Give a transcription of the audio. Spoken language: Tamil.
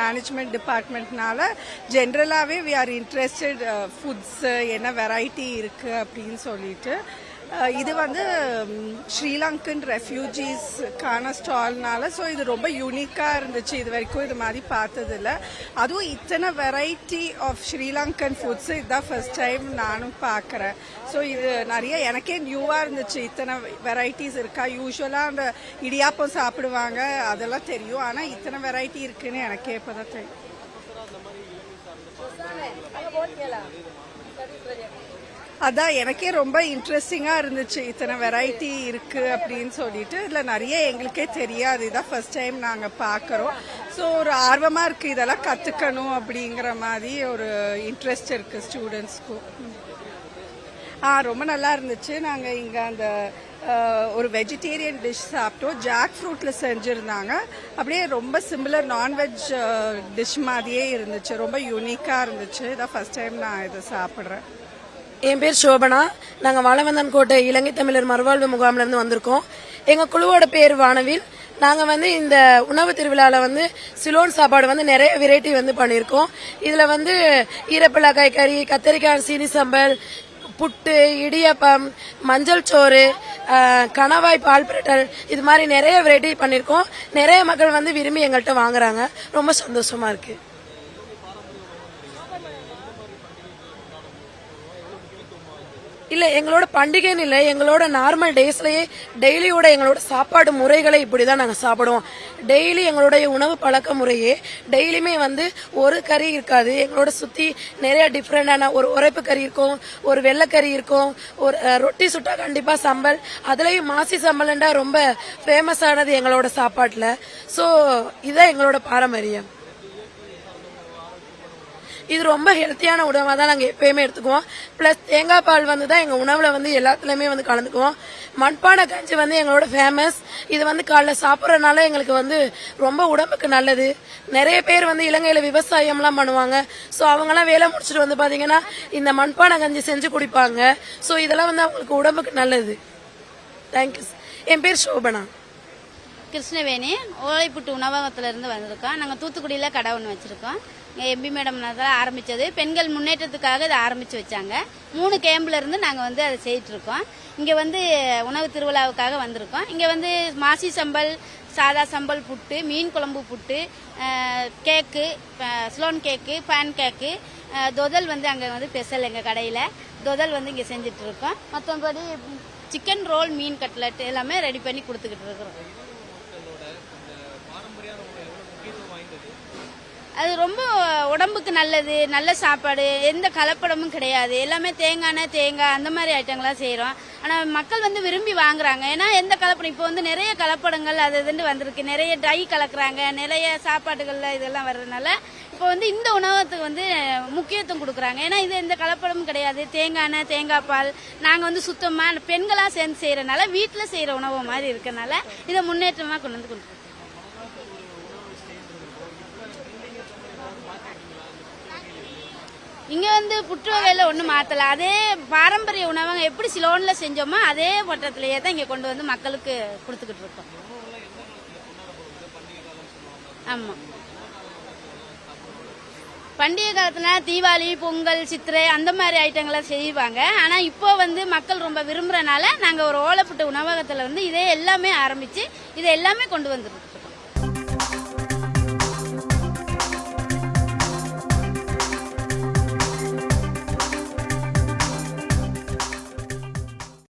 மேனேஜ்மெண்ட் டிபார்ட்மெண்ட்னால ஜென்ரலாகவே வி ஆர் இன்ட்ரெஸ்டட் ஃபுட்ஸ் என்ன வெரைட்டி இருக்குது அப்படின்னு சொல்லிட்டு இது வந்து ஸ்ரீலங்கன் ரெஃப்யூஜிஸ்க்கான ஸ்டால்னால ஸோ இது ரொம்ப யூனிக்காக இருந்துச்சு. இது வரைக்கும் இது மாதிரி பார்த்ததில்ல. அதுவும் இத்தனை வெரைட்டி ஆஃப் ஸ்ரீலங்கன் ஃபுட்ஸு இதுதான் ஃபர்ஸ்ட் டைம் நானும் பார்க்குறேன். ஸோ இது நிறைய எனக்கே நியூவாக இருந்துச்சு. இத்தனை வெரைட்டிஸ் இருக்கா. யூஸ்வலாக அந்த இடியாப்பம் சாப்பிடுவாங்க அதெல்லாம் தெரியும். ஆனால் இத்தனை வெரைட்டி இருக்குன்னு எனக்கே இப்போ தான் தெரியும். அதான் எனக்கே ரொம்ப இன்ட்ரெஸ்டிங்காக இருந்துச்சு. இத்தனை வெரைட்டி இருக்குது அப்படின்னு சொல்லிட்டு இதில் நிறைய எங்களுக்கே தெரியாது. இதான் ஃபர்ஸ்ட் டைம் நாங்கள் பார்க்குறோம். ஸோ ஒரு ஆர்வமாக இருக்குது இதெல்லாம் கற்றுக்கணும் அப்படிங்கிற மாதிரி ஒரு இன்ட்ரெஸ்ட் இருக்குது ஸ்டூடெண்ட்ஸ்க்கும். ரொம்ப நல்லா இருந்துச்சு. நாங்கள் இங்கே அந்த ஒரு வெஜிடேரியன் டிஷ் சாப்பிட்டோம். ஜாக் ஃப்ரூட்டில் செஞ்சுருந்தாங்க. அப்படியே ரொம்ப சிமிலர் நான்வெஜ் டிஷ் மாதிரியே இருந்துச்சு. ரொம்ப யூனிக்காக இருந்துச்சு. இதான் ஃபர்ஸ்ட் டைம் நான் இதை சாப்பிட்றேன். என் பேர் சோபனா. நாங்கள் வாழவந்தான் கோட்டை இலங்கை தமிழர் மறுவாழ்வு முகாம்லேருந்து வந்திருக்கோம். எங்கள் குழுவோட பேர் வானவில். நாங்கள் வந்து இந்த உணவு திருவிழாவில் வந்து சிலோன் சாப்பாடு வந்து நிறைய வெரைட்டி வந்து பண்ணியிருக்கோம். இதில் வந்து ஈரப்பிள்ளாக்காய் கறி, கத்தரிக்காய் சீனி சம்பல், புட்டு, இடியப்பம், மஞ்சள் சோறு, கணவாய் பால் பிரட்டல், இது மாதிரி நிறைய வெரைட்டி பண்ணியிருக்கோம். நிறைய மக்கள் வந்து விரும்பி எங்கள்கிட்ட வாங்குறாங்க. ரொம்ப சந்தோஷமா இருக்கு. இல்ல எங்களோட பண்டிகைன்னு இல்லை, எங்களோட நார்மல் டேஸ்லயே டெய்லியோட எங்களோட சாப்பாடு முறைகளை இப்படிதான் நாங்க சாப்பிடுவோம். டெய்லி எங்களுடைய உணவு பழக்க முறையே டெய்லியுமே வந்து ஒரு கறி இருக்காது. எங்களோட சுத்தி நிறைய டிஃப்ரெண்டான ஒரு உரைப்பு கறி இருக்கும், ஒரு வெள்ளைக்கறி இருக்கும், ஒரு ரொட்டி சுட்டா கண்டிப்பா சம்பல், அதுலயும் மாசி சம்பல்ண்டா ரொம்ப ஃபேமஸ் ஆனது எங்களோட சாப்பாட்டுல. சோ இதுதான் எங்களோட பாரம்பரியம். இது ரொம்ப ஹெல்த்தியான உணவாக தான் நாங்கள் எப்பயுமே எடுத்துக்குவோம். பிளஸ் தேங்காய் பால் வந்து தான் எங்கள் உணவுல வந்து எல்லாத்துலயுமே வந்து கலந்துக்குவோம். மண்பானை கஞ்சி வந்து எங்களோட ஃபேமஸ். இது வந்து காலைல சாப்பிட்றதுனால எங்களுக்கு வந்து ரொம்ப உடம்புக்கு நல்லது. நிறைய பேர் வந்து இலங்கையில விவசாயம்லாம் பண்ணுவாங்க. ஸோ அவங்கெல்லாம் வேலை முடிச்சுட்டு வந்து பாத்தீங்கன்னா இந்த மண்பானை கஞ்சி செஞ்சு குடிப்பாங்க. ஸோ இதெல்லாம் வந்து அவங்களுக்கு உடம்புக்கு நல்லது. தேங்க்யூ. என் பேர் சோபனா. கிருஷ்ணவேணி. ஓலைப்புட்டு உணவகத்திலிருந்து வந்திருக்கோம். நாங்கள் தூத்துக்குடியில் கடை ஒன்று வச்சிருக்கோம். எம்பி மேடம் ஆரம்பிச்சது பெண்கள் முன்னேற்றத்துக்காக இதை ஆரம்பிச்சு வச்சாங்க. 3 கேம்ப்ல இருந்து நாங்கள் வந்து அதை செய்யிட்டு இருக்கோம். இங்கே வந்து உணவு திருவிழாவுக்காக வந்திருக்கோம். இங்கே வந்து மாசி சம்பல், சாதா சம்பல் புட்டு, மீன் குழம்பு புட்டு, கேக்கு, ஸ்லோன் கேக்கு, பேன் கேக்கு, தொதல் வந்து அங்கே வந்து ஸ்பெஷல். எங்கள் கடையில் தொதல் வந்து இங்கே செஞ்சுட்டு இருக்கோம். மற்றபடி சிக்கன் ரோல், மீன் கட்லெட் எல்லாமே ரெடி பண்ணி கொடுத்துக்கிட்டு இருக்கிறோம். அது ரொம்ப உடம்புக்கு நல்லது. நல்ல சாப்பாடு, எந்த கலப்படமும் கிடையாது. எல்லாமே தேங்காய் அந்த மாதிரி ஐட்டங்கள்லாம் செய்கிறோம். ஆனால் மக்கள் வந்து விரும்பி வாங்குறாங்க. ஏன்னா எந்த கலப்படம் இப்போ வந்து நிறைய கலப்படங்கள் அது இதுன்னு வந்திருக்கு. நிறைய ட்ரை கலக்குறாங்க. நிறைய சாப்பாடுகளில் இதெல்லாம் வர்றதுனால இப்போ வந்து இந்த உணவகத்துக்கு வந்து முக்கியத்துவம் கொடுக்குறாங்க. ஏன்னா இது எந்த கலப்படமும் கிடையாது. தேங்காய் பால் நாங்கள் வந்து சுத்தமாக பெண்களாக சேர்ந்து செய்கிறனால வீட்டில் செய்கிற உணவு மாதிரி இருக்கனால இதை முன்னேற்றமாக கொண்டு வந்து கொடுக்குறோம். இங்க வந்து புட்டு வகையில ஒன்றும் மாத்தல. அதே பாரம்பரிய உணவகம் எப்படி சிலோன்ல செஞ்சோமோ அதே மட்டத்திலேயே தான் இங்க கொண்டு வந்து மக்களுக்கு கொடுத்துக்கிட்டு இருக்கோம். ஆமா, பண்டிகை காலத்துல தீபாவளி, பொங்கல், சித்திரை அந்த மாதிரி ஐட்டங்களை செய்வாங்க. ஆனா இப்போ வந்து மக்கள் ரொம்ப விரும்புறனால நாங்க ஒரு ஓலைப்புட்டு உணவகத்துல வந்து இதே எல்லாமே ஆரம்பிச்சு இதை எல்லாமே கொண்டு வந்துருக்கோம்.